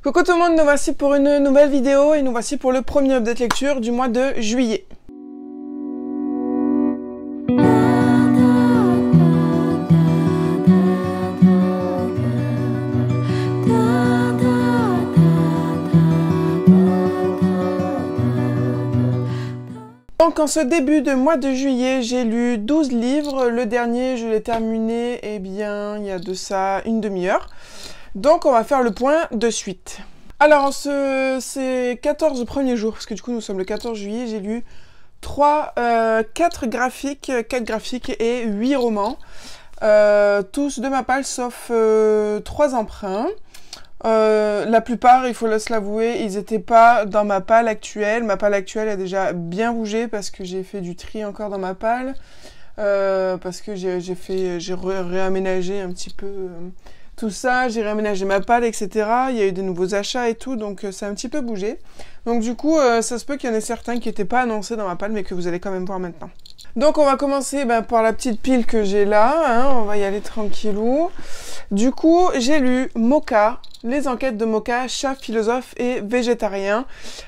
Coucou tout le monde, nous voici pour une nouvelle vidéo et nous voici pour le premier update lecture du mois de juillet. Donc en ce début de mois de juillet, j'ai lu 12 livres. Le dernier, je l'ai terminé, eh bien, il y a de ça une demi-heure. Donc on va faire le point de suite. Alors ces 14 premiers jours, parce que du coup nous sommes le 14 juillet, j'ai lu 4 graphiques et 8 romans. Tous de ma palle sauf 3 emprunts. La plupart, il faut se l'avouer, ils n'étaient pas dans ma palle actuelle. Ma palle actuelle a déjà bien bougé parce que j'ai fait du tri encore dans ma palle. Parce que j'ai réaménagé un petit peu tout ça, j'ai réaménagé ma palle, etc. Il y a eu des nouveaux achats et tout, donc ça a un petit peu bougé. Donc du coup, ça se peut qu'il y en ait certains qui n'étaient pas annoncés dans ma palle, mais que vous allez quand même voir maintenant. Donc on va commencer par la petite pile que j'ai là, hein, on va y aller tranquillou. Du coup, j'ai lu Mocha, les enquêtes de Mocha, chat, philosophe et végétarien.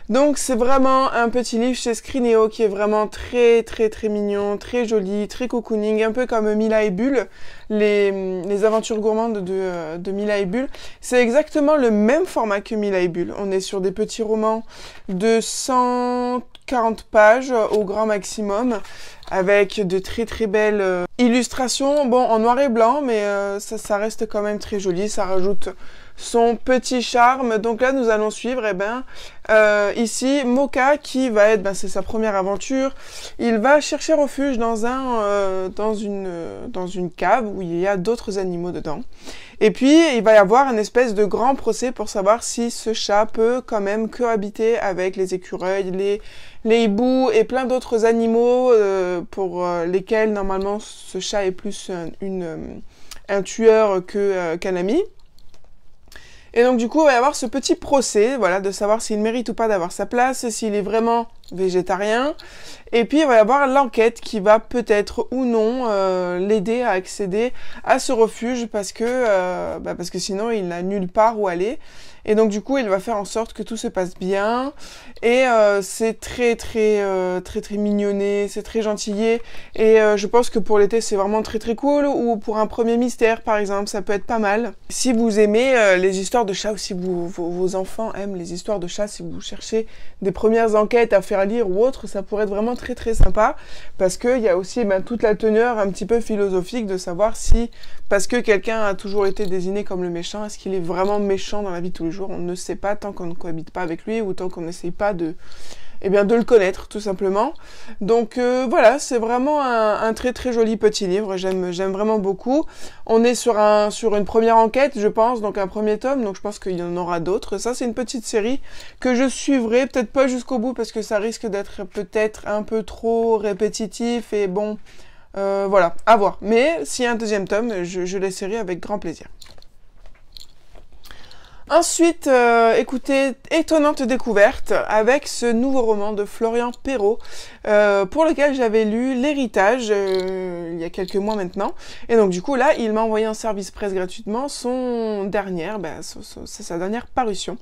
Donc c'est vraiment un petit livre chez Scrinéo qui est vraiment très mignon, très joli, très cocooning, un peu comme Mila et Bulle, les aventures gourmandes de Mila et Bulle. C'est exactement le même format que Mila et Bulle. On est sur des petits romans de 140 pages au grand maximum, avec de très belles illustrations, bon en noir et blanc, mais ça reste quand même très joli, ça rajoute son petit charme. Donc là nous allons suivre ici Mocha qui va être, c'est sa première aventure. Il va chercher refuge dans une cave où il y a d'autres animaux dedans. Et puis il va y avoir un espèce de grand procès pour savoir si ce chat peut quand même cohabiter avec les écureuils, les hiboux et plein d'autres animaux pour lesquels normalement ce chat est plus un tueur qu'un ami. Et donc du coup, il va y avoir ce petit procès, voilà, de savoir s'il mérite ou pas d'avoir sa place, s'il est vraiment végétarien. Et puis il va y avoir l'enquête qui va peut-être ou non l'aider à accéder à ce refuge parce que sinon il n'a nulle part où aller. Et donc du coup, il va faire en sorte que tout se passe bien. Et c'est très mignonné, c'est très gentillé. Et je pense que pour l'été, c'est vraiment très cool. Ou pour un premier mystère, par exemple, ça peut être pas mal. Si vous aimez les histoires de chats, ou si vos enfants aiment les histoires de chats, si vous cherchez des premières enquêtes à faire lire ou autre, ça pourrait être vraiment très sympa. Parce qu'il y a aussi toute la teneur un petit peu philosophique de savoir si, parce que quelqu'un a toujours été désigné comme le méchant, est-ce qu'il est vraiment méchant dans la vie de tous les jours? On ne sait pas tant qu'on ne cohabite pas avec lui ou tant qu'on n'essaye pas de le connaître tout simplement. Donc voilà, c'est vraiment un très joli petit livre, j'aime vraiment beaucoup. On est sur une première enquête, je pense, donc un premier tome, donc je pense qu'il y en aura d'autres. Ça, c'est une petite série que je suivrai, peut-être pas jusqu'au bout parce que ça risque d'être peut-être un peu trop répétitif et bon, voilà, à voir. Mais s'il y a un deuxième tome, je l'essaierai avec grand plaisir. Ensuite, écoutez, étonnante découverte avec ce nouveau roman de Florian Perrault pour lequel j'avais lu L'Héritage il y a quelques mois maintenant. Et donc du coup là, il m'a envoyé en service presse gratuitement sa dernière parution.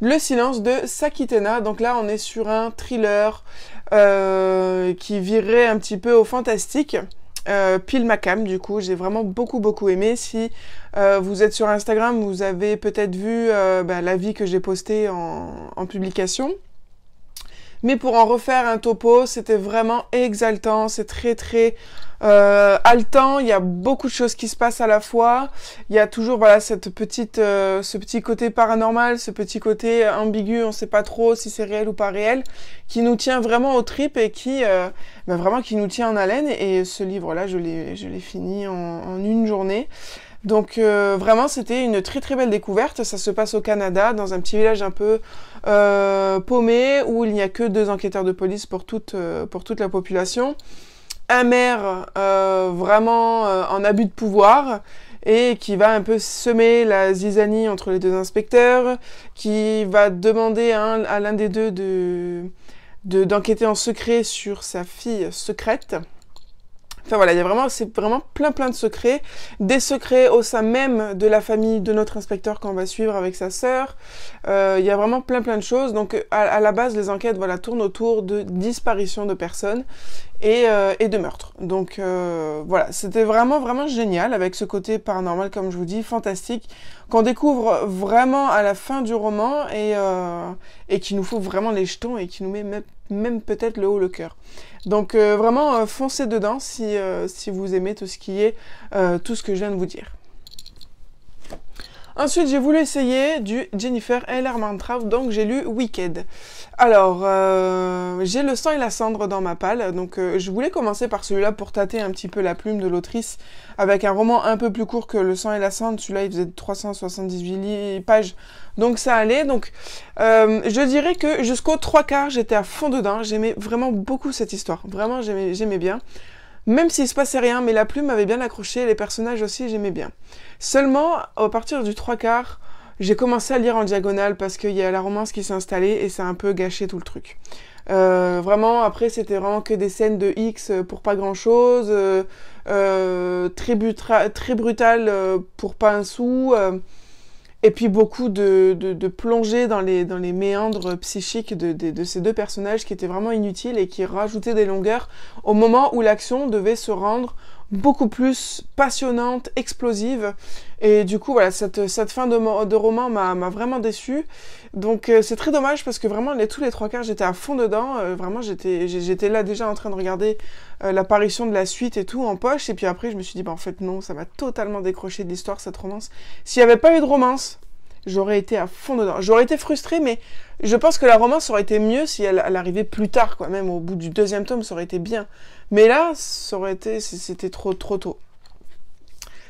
Le silence de Sakitena. Donc là, on est sur un thriller qui virerait un petit peu au fantastique. Pile ma cam, du coup j'ai vraiment beaucoup aimé. Si vous êtes sur Instagram, vous avez peut-être vu l'avis que j'ai posté en publication, mais pour en refaire un topo, c'était vraiment exaltant, c'est très haletant, il y a beaucoup de choses qui se passent à la fois, il y a toujours ce petit côté paranormal, ce petit côté ambigu, on sait pas trop si c'est réel ou pas réel, qui nous tient vraiment aux tripes et qui nous tient en haleine. Et ce livre-là, je l'ai fini en une journée. Donc vraiment c'était une très belle découverte. Ça se passe au Canada, dans un petit village un peu paumé, où il n'y a que 2 enquêteurs de police pour toute la population. Un maire vraiment en abus de pouvoir et qui va un peu semer la zizanie entre les 2 inspecteurs, qui va demander à l'un des deux d'enquêter en secret sur sa fille secrète. Enfin voilà, c'est vraiment plein de secrets. Des secrets au sein même de la famille de notre inspecteur qu'on va suivre avec sa sœur. Il y a vraiment plein de choses. Donc à la base, les enquêtes voilà, tournent autour de disparition de personnes et de meurtres. Donc voilà, c'était vraiment génial avec ce côté paranormal, comme je vous dis, fantastique, qu'on découvre vraiment à la fin du roman et qui nous faut vraiment les jetons et qui nous met même peut-être le haut le cœur. Donc vraiment foncez dedans si vous aimez tout ce qui est tout ce que je viens de vous dire. Ensuite, j'ai voulu essayer du Jennifer L. Armentrout, donc j'ai lu Wicked. Alors, j'ai Le sang et la cendre dans ma palle, donc je voulais commencer par celui-là pour tâter un petit peu la plume de l'autrice, avec un roman un peu plus court que Le sang et la cendre. Celui-là, il faisait 378 pages, donc ça allait. Donc, je dirais que jusqu'aux 3/4, j'étais à fond dedans. J'aimais vraiment beaucoup cette histoire. Vraiment, j'aimais bien. Même s'il se passait rien, mais la plume m'avait bien accroché, les personnages aussi, j'aimais bien. Seulement, à partir du 3/4, j'ai commencé à lire en diagonale parce qu'il y a la romance qui s'est installée et ça a un peu gâché tout le truc. Vraiment, après, c'était vraiment que des scènes de X pour pas grand-chose, très brutal pour pas un sou, et puis beaucoup de plongées dans les méandres psychiques de ces deux personnages qui étaient vraiment inutiles et qui rajoutaient des longueurs au moment où l'action devait se rendre beaucoup plus passionnante, explosive. Et du coup, voilà, cette fin de roman m'a vraiment déçue. Donc c'est très dommage parce que vraiment, tous les 3/4, j'étais à fond dedans. Vraiment, j'étais là déjà en train de regarder l'apparition de la suite et tout en poche. Et puis après, je me suis dit, bah en fait non, ça m'a totalement décroché de l'histoire, cette romance. S'il n'y avait pas eu de romance, j'aurais été à fond dedans. J'aurais été frustrée, mais je pense que la romance aurait été mieux si elle arrivait plus tard, quoi. Même au bout du 2e tome, ça aurait été bien. Mais là, c'était trop tôt.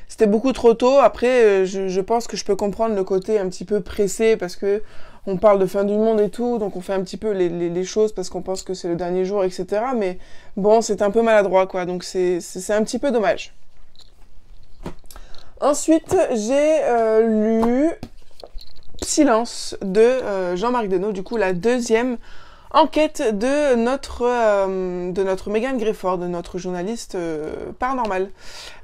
C'était beaucoup trop tôt. Après, je pense que je peux comprendre le côté un petit peu pressé parce que on parle de fin du monde et tout, donc on fait un petit peu les choses parce qu'on pense que c'est le dernier jour, etc. Mais bon, c'est un peu maladroit, quoi. Donc c'est un petit peu dommage. Ensuite, j'ai lu Silence de Jean-Marc Denot, du coup la 2e enquête de notre Megan Grefford, de notre journaliste paranormal.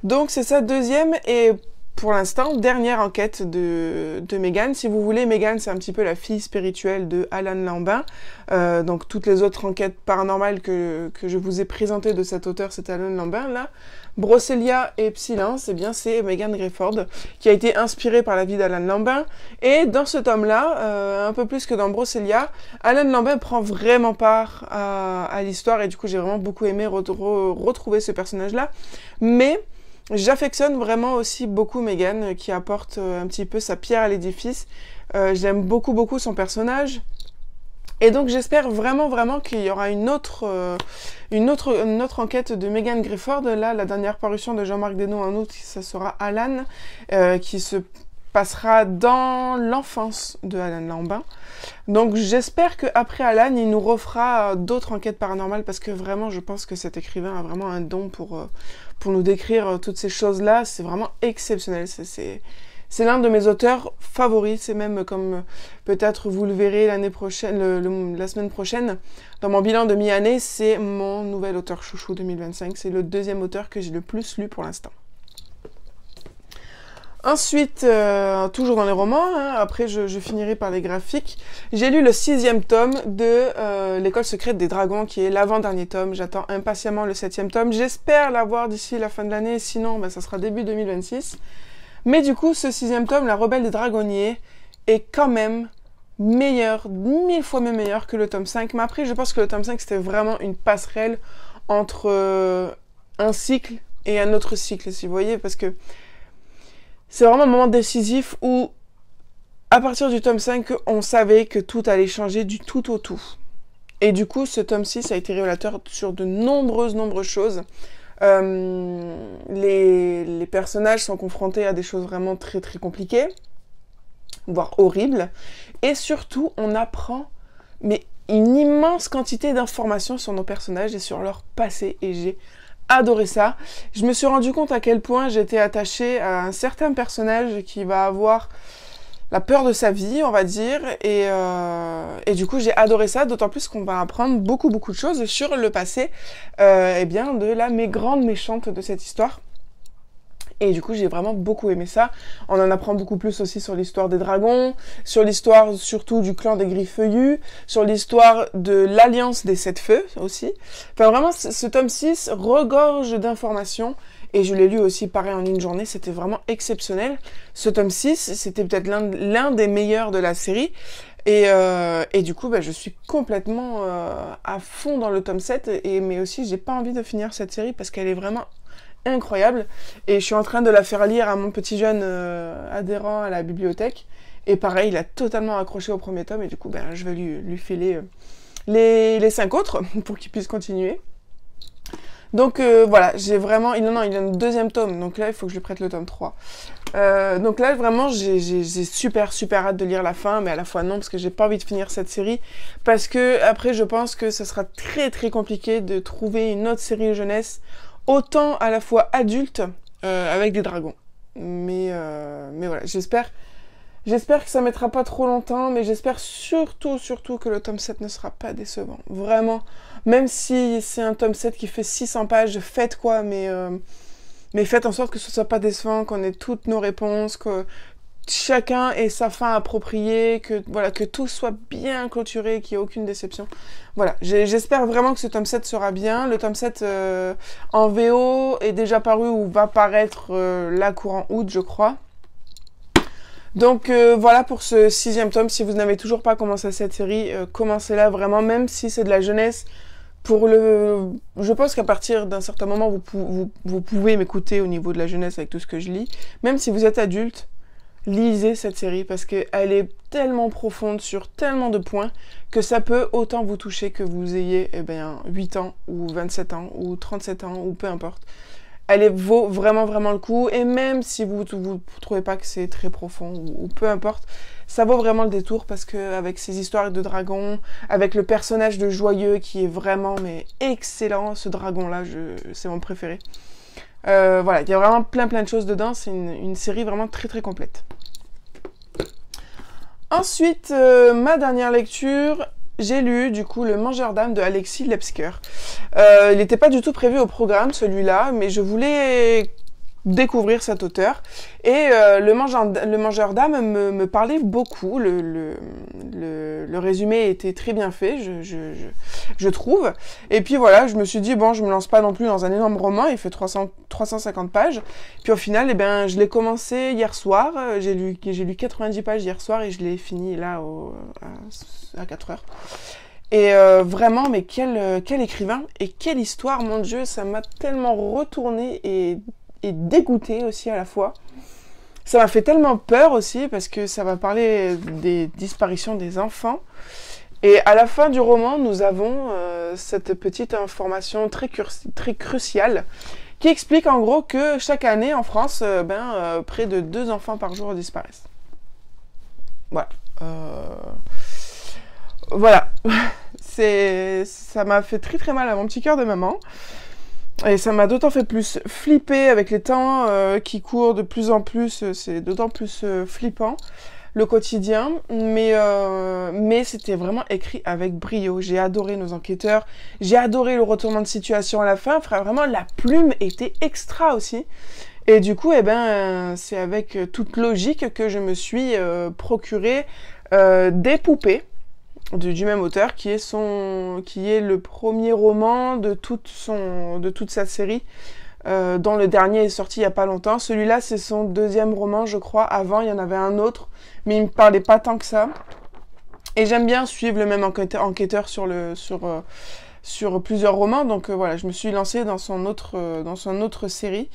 Donc c'est sa 2e et pour l'instant dernière enquête de Megan. Si vous voulez, Megan c'est un petit peu la fille spirituelle de Alan Lambin. Donc toutes les autres enquêtes paranormales que je vous ai présentées de cet auteur, c'est Alan Lambin là. Brocélia et Silence, eh bien c'est Megan Grefford qui a été inspirée par la vie d'Alan Lambin. Et dans ce tome-là, un peu plus que dans Brocélia, Alan Lambin prend vraiment part à l'histoire et du coup j'ai vraiment beaucoup aimé retrouver ce personnage-là. Mais j'affectionne vraiment aussi beaucoup Megan qui apporte un petit peu sa pierre à l'édifice. J'aime beaucoup son personnage. Et donc j'espère vraiment qu'il y aura une autre enquête de Megan Grefford. Là, la dernière parution de Jean-Marc Denot en août, ça sera Alan, qui se passera dans l'enfance de Alan Lambin. Donc j'espère qu'après Alan, il nous refera d'autres enquêtes paranormales parce que vraiment, je pense que cet écrivain a vraiment un don pour nous décrire toutes ces choses-là. C'est vraiment exceptionnel. C'est l'un de mes auteurs favoris, c'est même comme peut-être vous le verrez l'année prochaine, la semaine prochaine, dans mon bilan de mi-année, c'est mon nouvel auteur chouchou 2025. C'est le 2e auteur que j'ai le plus lu pour l'instant. Ensuite, toujours dans les romans, hein, après je finirai par les graphiques, j'ai lu le 6e tome de L'école secrète des dragons, qui est l'avant-dernier tome. J'attends impatiemment le 7e tome. J'espère l'avoir d'ici la fin de l'année, sinon ça sera début 2026. Mais du coup, ce 6e tome, La Rebelle des Dragonniers, est quand même meilleur, 1000 fois même meilleur que le tome 5. Mais après, je pense que le tome 5, c'était vraiment une passerelle entre un cycle et un autre cycle, si vous voyez, parce que c'est vraiment un moment décisif où, à partir du tome 5, on savait que tout allait changer du tout au tout. Et du coup, ce tome 6 a été révélateur sur de nombreuses choses. Les personnages sont confrontés à des choses vraiment très compliquées, voire horribles, et surtout on apprend une immense quantité d'informations sur nos personnages et sur leur passé, et j'ai adoré ça. Je me suis rendu compte à quel point j'étais attachée à un certain personnage qui va avoir la peur de sa vie, on va dire, et du coup j'ai adoré ça, d'autant plus qu'on va apprendre beaucoup de choses sur le passé, eh bien de la grande méchante de cette histoire. Et du coup, j'ai vraiment beaucoup aimé ça. On en apprend beaucoup plus aussi sur l'histoire des dragons, sur l'histoire surtout du clan des Griffeuillus, sur l'histoire de l'Alliance des Sept Feux aussi. Enfin, vraiment, ce tome 6 regorge d'informations. Et je l'ai lu aussi pareil en une journée, c'était vraiment exceptionnel. Ce tome 6, c'était peut-être l'un des meilleurs de la série. Et du coup, bah, je suis complètement à fond dans le tome 7. Mais aussi, j'ai pas envie de finir cette série parce qu'elle est vraiment incroyable, et je suis en train de la faire lire à mon petit jeune adhérent à la bibliothèque, et pareil, il a totalement accroché au premier tome, et du coup ben, je vais lui filer les 5 autres pour qu'il puisse continuer. Donc voilà, j'ai vraiment... il y a un deuxième tome, donc là il faut que je lui prête le tome 3. Donc là vraiment j'ai super hâte de lire la fin, mais à la fois non, parce que j'ai pas envie de finir cette série, parce que après je pense que ça sera très compliqué de trouver une autre série jeunesse autant à la fois adulte avec des dragons. Mais voilà, j'espère que ça mettra pas trop longtemps, mais j'espère surtout que le tome 7 ne sera pas décevant. Vraiment, même si c'est un tome 7 qui fait 600 pages, faites quoi, mais faites en sorte que ce soit pas décevant, qu'on ait toutes nos réponses, que chacun ait sa fin appropriée, que tout soit bien clôturé, qu'il n'y ait aucune déception. Voilà, j'espère vraiment que ce tome 7 sera bien. Le tome 7 en VO est déjà paru ou va paraître là courant août, je crois. Donc voilà pour ce 6e tome. Si vous n'avez toujours pas commencé cette série, commencez-la vraiment, même si c'est de la jeunesse. Je pense qu'à partir d'un certain moment, vous pouvez m'écouter au niveau de la jeunesse avec tout ce que je lis. Même si vous êtes adulte, lisez cette série parce qu'elle est tellement profonde sur tellement de points que ça peut autant vous toucher que vous ayez 8 ans ou 27 ans ou 37 ans ou peu importe. Elle vaut vraiment le coup, et même si vous trouvez pas que c'est très profond ou peu importe, ça vaut vraiment le détour parce que avec ces histoires de dragons, avec le personnage de Joyeux qui est vraiment excellent, ce dragon là, c'est mon préféré. Voilà, il y a vraiment plein de choses dedans, c'est une série vraiment très complète. Ensuite, ma dernière lecture, j'ai lu du coup Le Mangeur d'âme de Alexis Lepsker. Il n'était pas du tout prévu au programme celui-là, mais je voulais découvrir cet auteur. Et le Mangeur d'âme me parlait beaucoup. Le résumé était très bien fait, je trouve. Et puis voilà, je me suis dit, bon, je me lance pas non plus dans un énorme roman, il fait 350 pages. Puis au final, je l'ai commencé hier soir, j'ai lu 90 pages hier soir et je l'ai fini là à 4 heures. Et vraiment, mais quel écrivain et quelle histoire, mon Dieu, ça m'a tellement retourné et dégoûté aussi à la fois. Ça m'a fait tellement peur aussi parce que ça va parler des disparitions des enfants. Et à la fin du roman, nous avons cette petite information très cruciale qui explique en gros que chaque année en France, près de 2 enfants par jour disparaissent. Voilà. Voilà. Ça m'a fait très mal à mon petit cœur de maman. Et ça m'a d'autant fait plus flipper avec les temps qui courent de plus en plus. C'est d'autant plus flippant, le quotidien. Mais c'était vraiment écrit avec brio. J'ai adoré nos enquêteurs. J'ai adoré le retournement de situation à la fin. Vraiment, la plume était extra aussi. Et du coup, c'est avec toute logique que je me suis procuré des poupées. Du même auteur, qui est le premier roman de toute sa série, dont le dernier est sorti il n'y a pas longtemps. Celui-là, c'est son 2e roman, je crois. Avant, il y en avait un autre, mais il ne me parlait pas tant que ça. Et j'aime bien suivre le même enquêteur sur plusieurs romans, donc voilà, je me suis lancée dans son autre série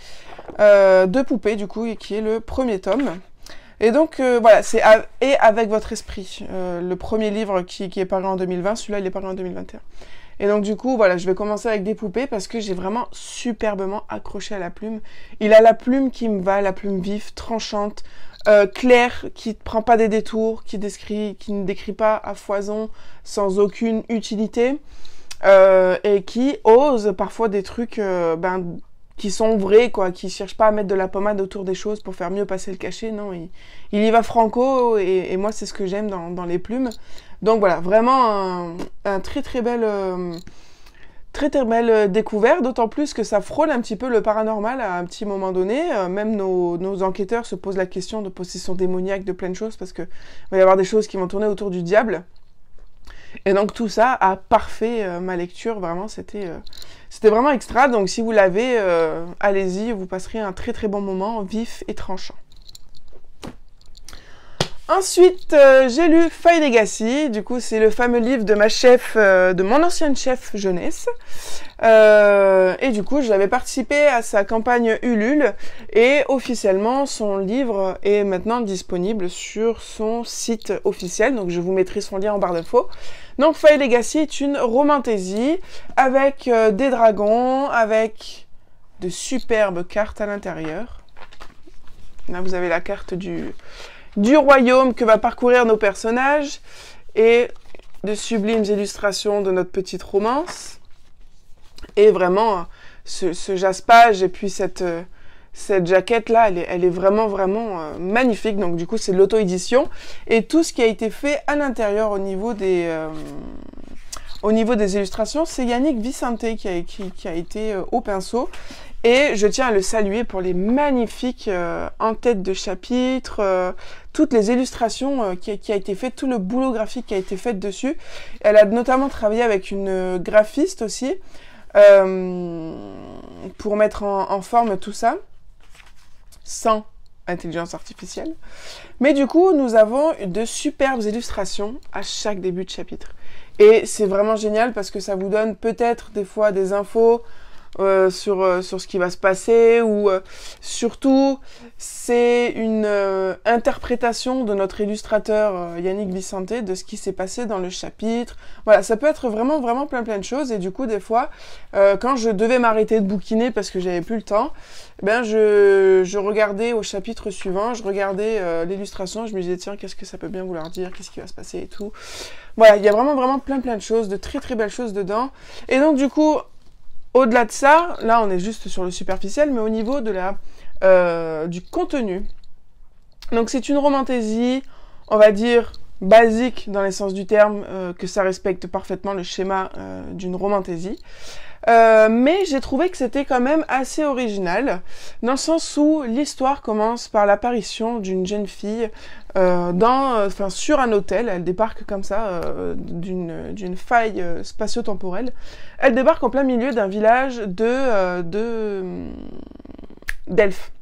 de poupées, du coup, qui est le premier tome. Et donc, voilà, c'est avec votre esprit. Le premier livre qui est paru en 2020, celui-là, il est paru en 2021. Et donc, du coup, voilà, je vais commencer avec des poupées parce que j'ai vraiment superbement accroché à la plume. Il a la plume qui me va, la plume vive, tranchante, claire, qui ne prend pas des détours, qui ne décrit pas à foison, sans aucune utilité, et qui ose parfois des trucs qui sont vrais, quoi, qui cherchent pas à mettre de la pommade autour des choses pour faire mieux passer le cachet. Non, il y va franco, et moi, c'est ce que j'aime dans les plumes. Donc voilà, vraiment un très très belle découverte, d'autant plus que ça frôle un petit peu le paranormal à un petit moment donné. Même nos enquêteurs se posent la question de possession démoniaque, de plein de choses, parce que va y avoir des choses qui vont tourner autour du diable. Et donc tout ça a parfait ma lecture, vraiment, c'était vraiment extra. Donc si vous l'avez, allez-y, vous passerez un très très bon moment, vif et tranchant. Ensuite, j'ai lu Faille Legacy. Du coup, c'est le fameux livre de ma chef, de mon ancienne chef jeunesse. Et du coup, j'avais participé à sa campagne Ulule. Et officiellement, son livre est maintenant disponible sur son site officiel. Donc, je vous mettrai son lien en barre d'infos. Donc, Faille Legacy est une romantasy avec des dragons, avec de superbes cartes à l'intérieur. Là, vous avez la carte du royaume que va parcourir nos personnages et de sublimes illustrations de notre petite romance. Et vraiment, ce jaspage et puis cette jaquette-là, elle est vraiment, vraiment magnifique. Donc du coup, c'est de l'auto-édition. Et tout ce qui a été fait à l'intérieur au niveau des illustrations, c'est Yannick Vicente qui a été au pinceau. Et je tiens à le saluer pour les magnifiques en-tête de chapitre, toutes les illustrations qui a été faites, tout le boulot graphique qui a été fait dessus. Elle a notamment travaillé avec une graphiste aussi pour mettre en forme tout ça, sans intelligence artificielle. Mais du coup, nous avons de superbes illustrations à chaque début de chapitre. Et c'est vraiment génial parce que ça vous donne peut-être des fois des infos sur ce qui va se passer, ou surtout c'est une interprétation de notre illustrateur Yannick Vicente de ce qui s'est passé dans le chapitre. Voilà, ça peut être vraiment vraiment plein de choses. Et du coup, des fois quand je devais m'arrêter de bouquiner parce que j'avais plus le temps, ben je regardais au chapitre suivant, je regardais l'illustration, je me disais tiens, qu'est-ce que ça peut bien vouloir dire, qu'est-ce qui va se passer et tout. Voilà, il y a vraiment vraiment plein de choses, de très très belles choses dedans. Et donc du coup, au-delà de ça, là on est juste sur le superficiel, mais au niveau de du contenu. Donc c'est une romantasy, on va dire basique dans l'essence du terme, que ça respecte parfaitement le schéma d'une romantasy. Mais j'ai trouvé que c'était quand même assez original, dans le sens où l'histoire commence par l'apparition d'une jeune fille sur un hôtel. Elle débarque comme ça d'une faille spatio-temporelle. Elle débarque en plein milieu d'un village d'elfes.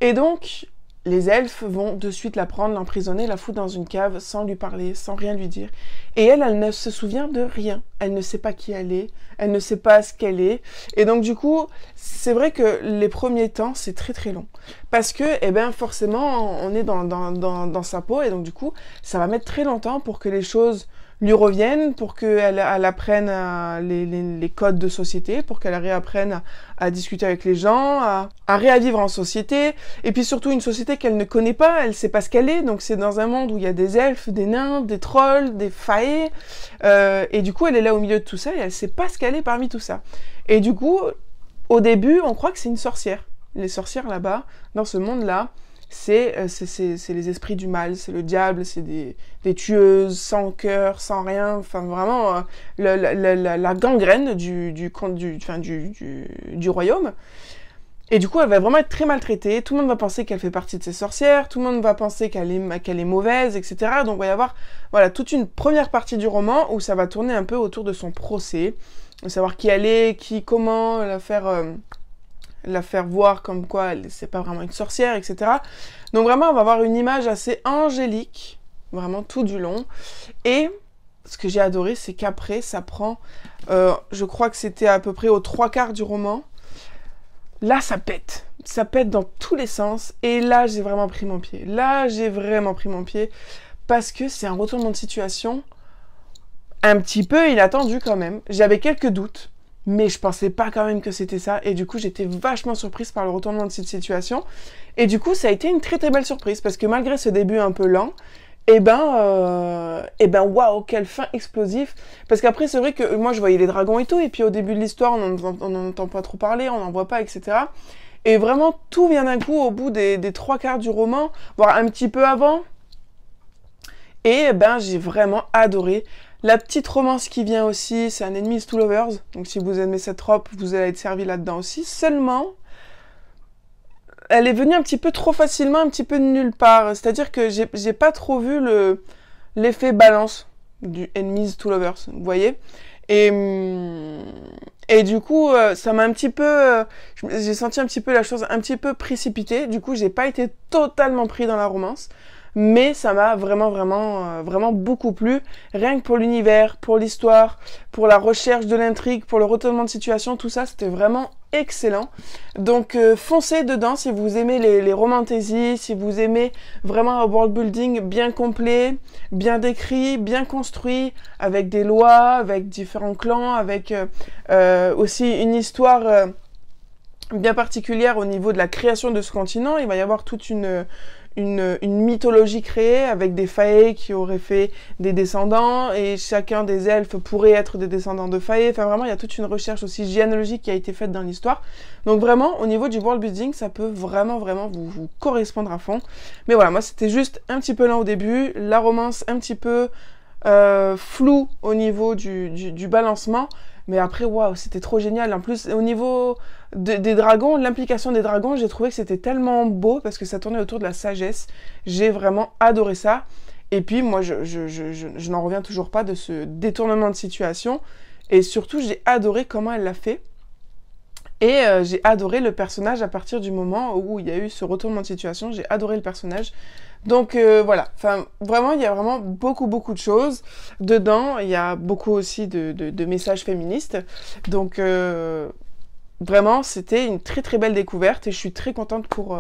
Et donc, les elfes vont de suite la prendre, l'emprisonner, la foutre dans une cave sans lui parler, sans rien lui dire. Et elle ne se souvient de rien. Elle ne sait pas qui elle ne sait pas ce qu'elle est. Et donc du coup, c'est vrai que les premiers temps, c'est très très long. Parce que, eh ben, forcément, on est dans sa peau, et donc du coup, ça va mettre très longtemps pour que les choses lui reviennent, pour qu'elle apprenne les codes de société, pour qu'elle réapprenne à discuter avec les gens, à réavivre en société, et puis surtout une société qu'elle ne connaît pas, elle sait pas ce qu'elle est, donc c'est dans un monde où il y a des elfes, des nains, des trolls, des faées, et du coup elle est là au milieu de tout ça, et elle sait pas ce qu'elle est parmi tout ça. Et du coup, au début, on croit que c'est une sorcière. Les sorcières là-bas, dans ce monde-là, c'est les esprits du mal, c'est le diable, c'est des tueuses sans cœur, sans rien, enfin vraiment la gangrène du royaume. Et du coup, elle va vraiment être très maltraitée, tout le monde va penser qu'elle fait partie de ces sorcières, tout le monde va penser qu'elle est mauvaise, etc. Donc il va y avoir voilà, toute une première partie du roman où ça va tourner un peu autour de son procès, de savoir qui elle est, comment la faire voir comme quoi c'est pas vraiment une sorcière, etc. Donc vraiment, on va avoir une image assez angélique, vraiment tout du long. Et ce que j'ai adoré, c'est qu'après, ça prend, je crois que c'était à peu près aux 3/4 du roman. Là, ça pète dans tous les sens. Et là, j'ai vraiment pris mon pied. Parce que c'est un retournement de situation un petit peu inattendu quand même. J'avais quelques doutes, mais je pensais pas quand même que c'était ça. Et du coup, j'étais vachement surprise par le retournement de cette situation. Et du coup, ça a été une très très belle surprise, parce que malgré ce début un peu lent, et ben waouh, quelle fin explosive. Parce qu'après, c'est vrai que moi, je voyais les dragons et tout, et puis au début de l'histoire, on n'en entend pas trop parler, on n'en voit pas, etc. Et vraiment, tout vient d'un coup au bout des trois quarts du roman, voire un petit peu avant. Et ben, j'ai vraiment adoré. La petite romance qui vient aussi, c'est un Enemies to Lovers. Donc si vous aimez cette trope, vous allez être servi là-dedans aussi. Seulement, elle est venue un petit peu trop facilement, un petit peu de nulle part. C'est-à-dire que j'ai pas trop vu l'effet balance du Enemies to Lovers, vous voyez. Et du coup, ça m'a un petit peu... j'ai senti un petit peu la chose un petit peu précipitée. Du coup, j'ai pas été totalement pris dans la romance. Mais ça m'a vraiment beaucoup plu. Rien que pour l'univers, pour l'histoire, pour la recherche de l'intrigue, pour le retournement de situation, tout ça, c'était vraiment excellent. Donc foncez dedans si vous aimez les romantaisies, si vous aimez vraiment un world building bien complet, bien décrit, bien construit, avec des lois, avec différents clans, avec aussi une histoire bien particulière au niveau de la création de ce continent. Il va y avoir toute une mythologie créée avec des fae qui auraient fait des descendants et chacun des elfes pourrait être des descendants de fae. Enfin vraiment, il y a toute une recherche aussi généalogique qui a été faite dans l'histoire. Donc vraiment, au niveau du world building, ça peut vraiment vous correspondre à fond. Mais voilà, moi c'était juste un petit peu lent au début, la romance un petit peu floue au niveau du balancement. Mais après, waouh, c'était trop génial. En plus, au niveau des dragons, l'implication des dragons, j'ai trouvé que c'était tellement beau parce que ça tournait autour de la sagesse. J'ai vraiment adoré ça. Et puis, moi, je n'en reviens toujours pas de ce détournement de situation. Et surtout, j'ai adoré comment elle l'a fait. Et j'ai adoré le personnage à partir du moment où il y a eu ce retournement de situation. J'ai adoré le personnage. Donc voilà, enfin vraiment il y a vraiment beaucoup de choses dedans, il y a beaucoup aussi de messages féministes, donc vraiment c'était une très belle découverte et je suis très contente pour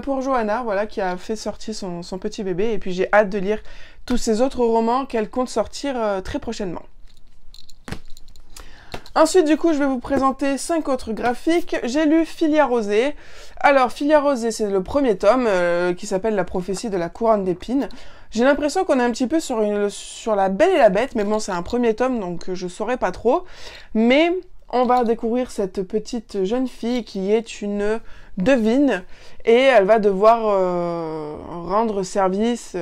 pour Johanna, voilà, qui a fait sortir son petit bébé et puis j'ai hâte de lire tous ces autres romans qu'elle compte sortir très prochainement. Ensuite, du coup, je vais vous présenter 5 autres graphiques. J'ai lu Filia Rosée. Alors, Filia Rosée, c'est le premier tome qui s'appelle La prophétie de la couronne d'épines. J'ai l'impression qu'on est un petit peu sur La Belle et la Bête, mais bon, c'est un premier tome, donc je saurais pas trop. Mais on va découvrir cette petite jeune fille qui est une devine et elle va devoir rendre service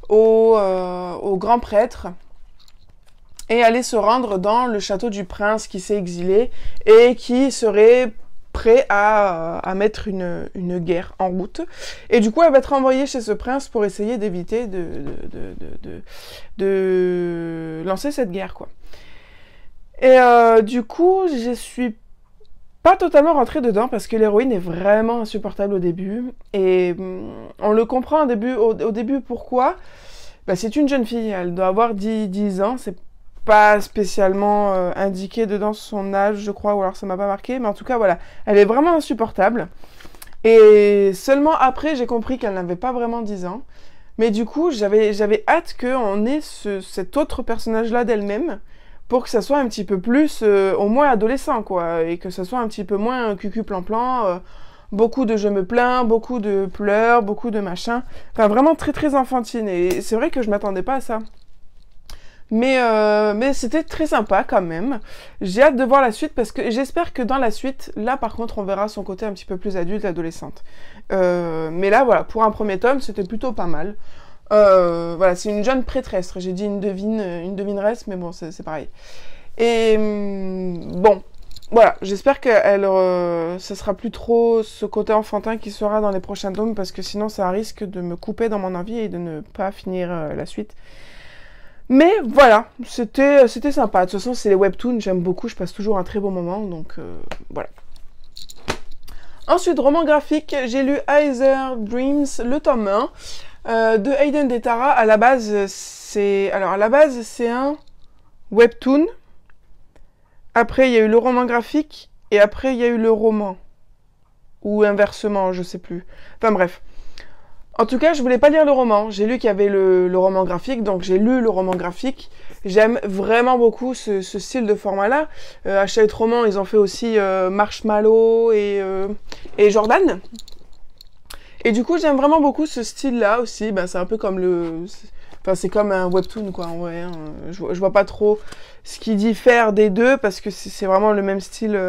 au grand prêtre et aller se rendre dans le château du prince qui s'est exilé et qui serait prêt à mettre une guerre en route. Et du coup, elle va être envoyée chez ce prince pour essayer d'éviter de lancer cette guerre, quoi. Et du coup, je suis pas totalement rentrée dedans parce que l'héroïne est vraiment insupportable au début. Et on le comprend au début pourquoi. Bah, c'est une jeune fille, elle doit avoir 10 ans, c'est pas spécialement indiqué dedans son âge, je crois, ou alors ça m'a pas marqué, mais en tout cas, voilà, elle est vraiment insupportable. Et seulement après, j'ai compris qu'elle n'avait pas vraiment 10 ans. Mais du coup, j'avais hâte qu'on ait cet autre personnage-là d'elle-même, pour que ça soit un petit peu plus, au moins adolescent, quoi, et que ça soit un petit peu moins cucu-plan-plan, beaucoup de je me plains, beaucoup de pleurs, beaucoup de machin, enfin vraiment très enfantine, et c'est vrai que je m'attendais pas à ça. Mais c'était très sympa quand même. J'ai hâte de voir la suite parce que j'espère que dans la suite, là par contre, on verra son côté un petit peu plus adulte, adolescente. Mais là, voilà, pour un premier tome, c'était plutôt pas mal. Voilà, c'est une jeune prêtresse. J'ai dit une devineresse, mais bon, c'est pareil. Et bon, voilà, j'espère que ce sera plus trop ce côté enfantin qui sera dans les prochains tomes parce que sinon, ça risque de me couper dans mon envie et de ne pas finir la suite. Mais voilà, c'était sympa. De toute façon, c'est les webtoons, j'aime beaucoup, je passe toujours un très bon moment, donc voilà. Ensuite, roman graphique, j'ai lu Either Dreams, le tome 1, de Hayden Detara. À la base, c'est un webtoon. Après, il y a eu le roman graphique, et après, il y a eu le roman. Ou inversement, je sais plus. Enfin bref. En tout cas, je voulais pas lire le roman. J'ai lu qu'il y avait le roman graphique, donc j'ai lu le roman graphique. J'aime vraiment beaucoup ce style de format-là. Hachette Roman, ils ont fait aussi Marshmallow et Jordan. Et du coup, j'aime vraiment beaucoup ce style-là aussi. Ben, c'est un peu comme le... Enfin, c'est comme un webtoon, quoi. Ouais, hein. Je vois pas trop ce qui diffère des deux, parce que c'est vraiment le même style...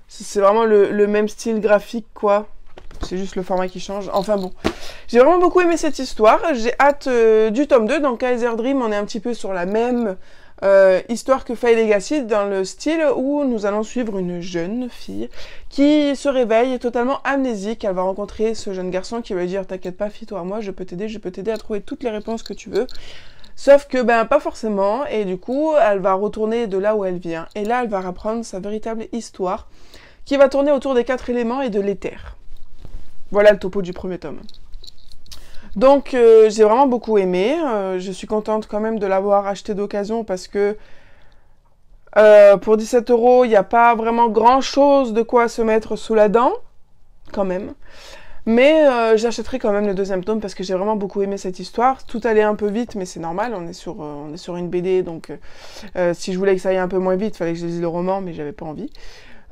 c'est vraiment le même style graphique, quoi. C'est juste le format qui change. Enfin bon. J'ai vraiment beaucoup aimé cette histoire. J'ai hâte du tome 2. Dans Kaiser Dream, on est un petit peu sur la même histoire que Fae Legacy, dans le style où nous allons suivre une jeune fille qui se réveille totalement amnésique. Elle va rencontrer ce jeune garçon qui va lui dire « T'inquiète pas, fie-toi à moi, je peux t'aider à trouver toutes les réponses que tu veux. » Sauf que, ben, pas forcément. Et du coup, elle va retourner de là où elle vient. Et là, elle va apprendre sa véritable histoire qui va tourner autour des 4 éléments et de l'éther. Voilà le topo du premier tome. Donc, j'ai vraiment beaucoup aimé. Je suis contente quand même de l'avoir acheté d'occasion parce que pour 17 €, il n'y a pas vraiment grand-chose de quoi se mettre sous la dent, quand même. Mais j'achèterai quand même le deuxième tome parce que j'ai vraiment beaucoup aimé cette histoire. Tout allait un peu vite, mais c'est normal. On est sur une BD, donc si je voulais que ça aille un peu moins vite, il fallait que je lise le roman, mais j'avais pas envie.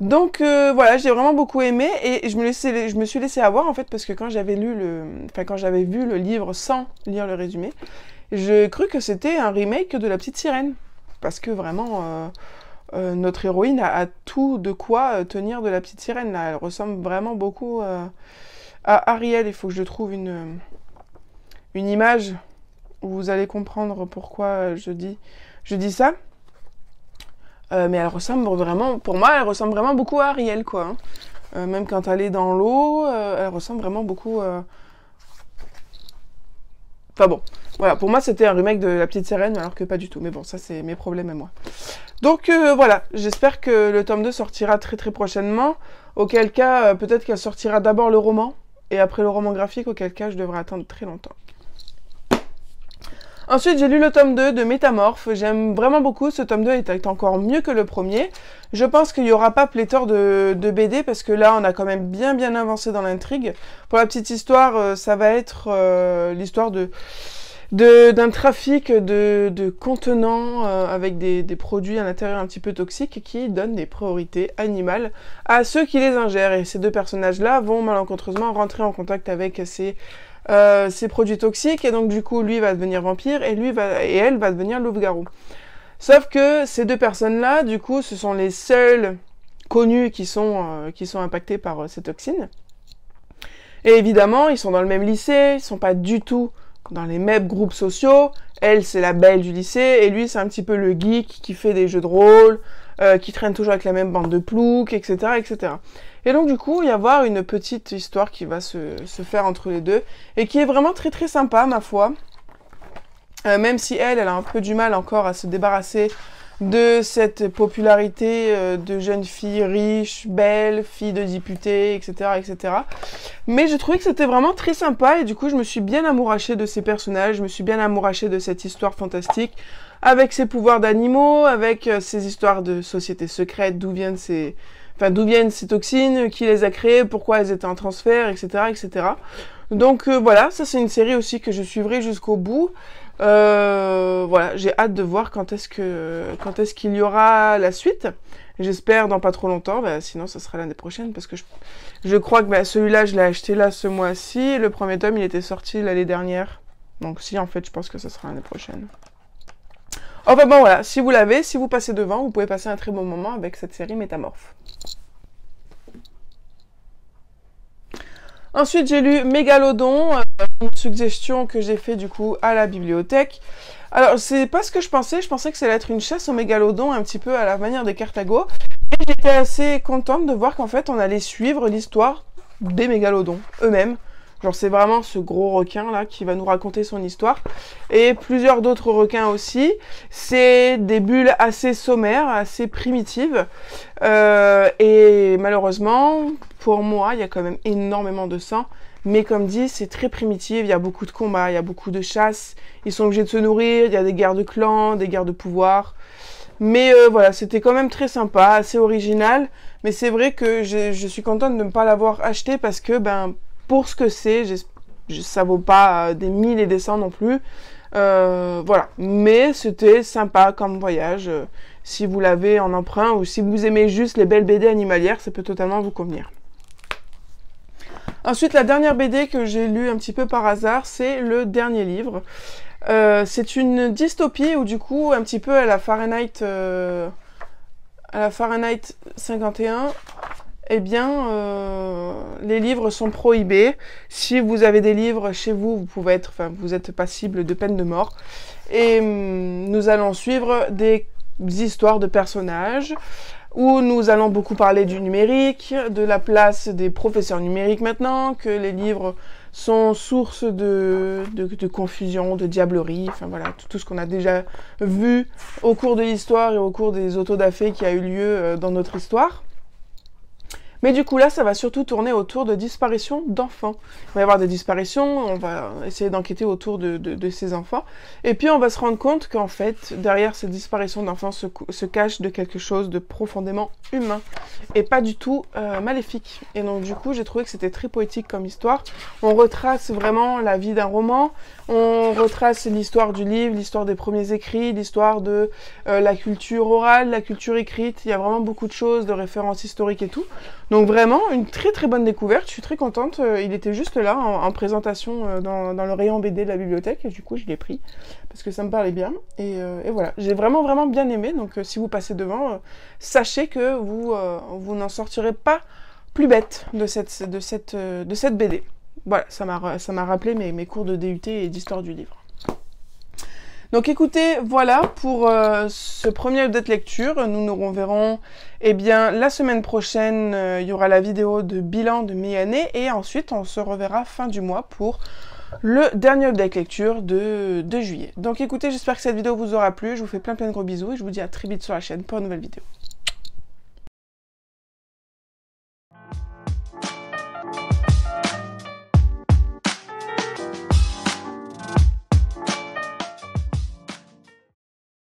Donc voilà, j'ai vraiment beaucoup aimé et je me suis laissée avoir en fait parce que quand j'avais vu le livre sans lire le résumé, j'ai cru que c'était un remake de La Petite Sirène. Parce que vraiment, notre héroïne a tout de quoi tenir de La Petite Sirène. Là. Elle ressemble vraiment beaucoup à Ariel. Il faut que je trouve une image où vous allez comprendre pourquoi je dis ça. Mais elle ressemble vraiment, pour moi, elle ressemble vraiment beaucoup à Ariel, quoi. Hein. Même quand elle est dans l'eau, elle ressemble vraiment beaucoup... Enfin bon, voilà, pour moi c'était un remake de La Petite Sirène, alors que pas du tout. Mais bon, ça c'est mes problèmes à moi. Donc voilà, j'espère que le tome 2 sortira très très prochainement. Auquel cas, peut-être qu'elle sortira d'abord le roman, et après le roman graphique, auquel cas je devrais attendre très longtemps. Ensuite, j'ai lu le tome 2 de Métamorphe. J'aime vraiment beaucoup. Ce tome 2 est encore mieux que le premier. Je pense qu'il n'y aura pas pléthore de BD parce que là, on a quand même bien avancé dans l'intrigue. Pour la petite histoire, ça va être l'histoire d'un trafic de contenants avec des produits à l'intérieur un petit peu toxiques qui donnent des priorités animales à ceux qui les ingèrent. Et ces deux personnages-là vont malencontreusement rentrer en contact avec ces produits toxiques, et donc du coup lui va devenir vampire et elle va devenir loup-garou. Sauf que ces deux personnes-là, du coup, ce sont les seules connues qui sont impactées par ces toxines. Et évidemment, ils sont dans le même lycée, ils sont pas du tout dans les mêmes groupes sociaux. Elle, c'est la belle du lycée, et lui, c'est un petit peu le geek qui fait des jeux de rôle, qui traîne toujours avec la même bande de ploucs, etc., etc. Et donc du coup, il va y avoir une petite histoire qui va se faire entre les deux, et qui est vraiment très très sympa, ma foi. Même si elle a un peu du mal encore à se débarrasser de cette popularité de jeune fille riche, belle, fille de député, etc., etc. Mais j'ai trouvé que c'était vraiment très sympa, et du coup, je me suis bien amourachée de ces personnages, je me suis bien amourachée de cette histoire fantastique, avec ses pouvoirs d'animaux, avec ces histoires de sociétés secrètes, d'où viennent ces toxines, qui les a créées, pourquoi elles étaient en transfert, etc., etc. Donc voilà, ça c'est une série aussi que je suivrai jusqu'au bout. Voilà, j'ai hâte de voir quand est-ce qu'il y aura la suite. J'espère dans pas trop longtemps, sinon ça sera l'année prochaine, parce que je crois que celui-là, je l'ai acheté là ce mois-ci. Le premier tome, il était sorti l'année dernière. Donc si, en fait, je pense que ça sera l'année prochaine. Enfin bon, voilà, si vous l'avez, si vous passez devant, vous pouvez passer un très bon moment avec cette série Métamorphe. Ensuite, j'ai lu Mégalodon, une suggestion que j'ai fait du coup à la bibliothèque. Alors, c'est pas ce que je pensais que ça allait être une chasse aux mégalodons, un petit peu à la manière des Carthago. Et j'étais assez contente de voir qu'en fait, on allait suivre l'histoire des mégalodons eux-mêmes. Genre, c'est vraiment ce gros requin là qui va nous raconter son histoire. Et plusieurs d'autres requins aussi. C'est des bulles assez sommaires, assez primitives. Et malheureusement, pour moi, il y a quand même énormément de sang. Mais comme dit, c'est très primitif. Il y a beaucoup de combats, il y a beaucoup de chasses. Ils sont obligés de se nourrir. Il y a des guerres de clans, des guerres de pouvoir. Mais voilà, c'était quand même très sympa, assez original. Mais c'est vrai que je suis contente de ne pas l'avoir acheté parce que, pour ce que c'est, ça vaut pas des 1000 et des 100 non plus. Voilà, mais c'était sympa comme voyage. Si vous l'avez en emprunt ou si vous aimez juste les belles BD animalières, ça peut totalement vous convenir. Ensuite, la dernière BD que j'ai lue un petit peu par hasard, c'est le dernier livre. C'est une dystopie où du coup, un petit peu à la Fahrenheit 51, eh bien, les livres sont prohibés. Si vous avez des livres chez vous, vous êtes passible de peine de mort. Et nous allons suivre des histoires de personnages où nous allons beaucoup parler du numérique, de la place des professeurs numériques maintenant, que les livres sont source de confusion, de diablerie, enfin voilà, tout ce qu'on a déjà vu au cours de l'histoire et au cours des autodafés qui a eu lieu dans notre histoire. Mais du coup là, ça va surtout tourner autour de disparitions d'enfants. Il va y avoir des disparitions, on va essayer d'enquêter autour de ces enfants. Et puis on va se rendre compte qu'en fait, derrière ces disparitions d'enfants se cache de quelque chose de profondément humain. Et pas du tout maléfique. Et donc du coup, j'ai trouvé que c'était très poétique comme histoire. On retrace vraiment la vie d'un roman. On retrace l'histoire du livre, l'histoire des premiers écrits, l'histoire de la culture orale, la culture écrite. Il y a vraiment beaucoup de choses, de références historiques et tout. Donc vraiment, une très très bonne découverte, je suis très contente. Il était juste là, en présentation dans le rayon BD de la bibliothèque, et du coup je l'ai pris, parce que ça me parlait bien. Et voilà, j'ai vraiment vraiment bien aimé, donc si vous passez devant, sachez que vous n'en sortirez pas plus bête de cette BD. Voilà, ça m'a rappelé mes cours de DUT et d'histoire du livre. Donc écoutez, voilà pour ce premier update lecture. Nous nous reverrons la semaine prochaine. Il y aura la vidéo de bilan de mi-année et ensuite on se reverra fin du mois pour le dernier update lecture de juillet. Donc écoutez, j'espère que cette vidéo vous aura plu. Je vous fais plein de gros bisous et je vous dis à très vite sur la chaîne pour une nouvelle vidéo.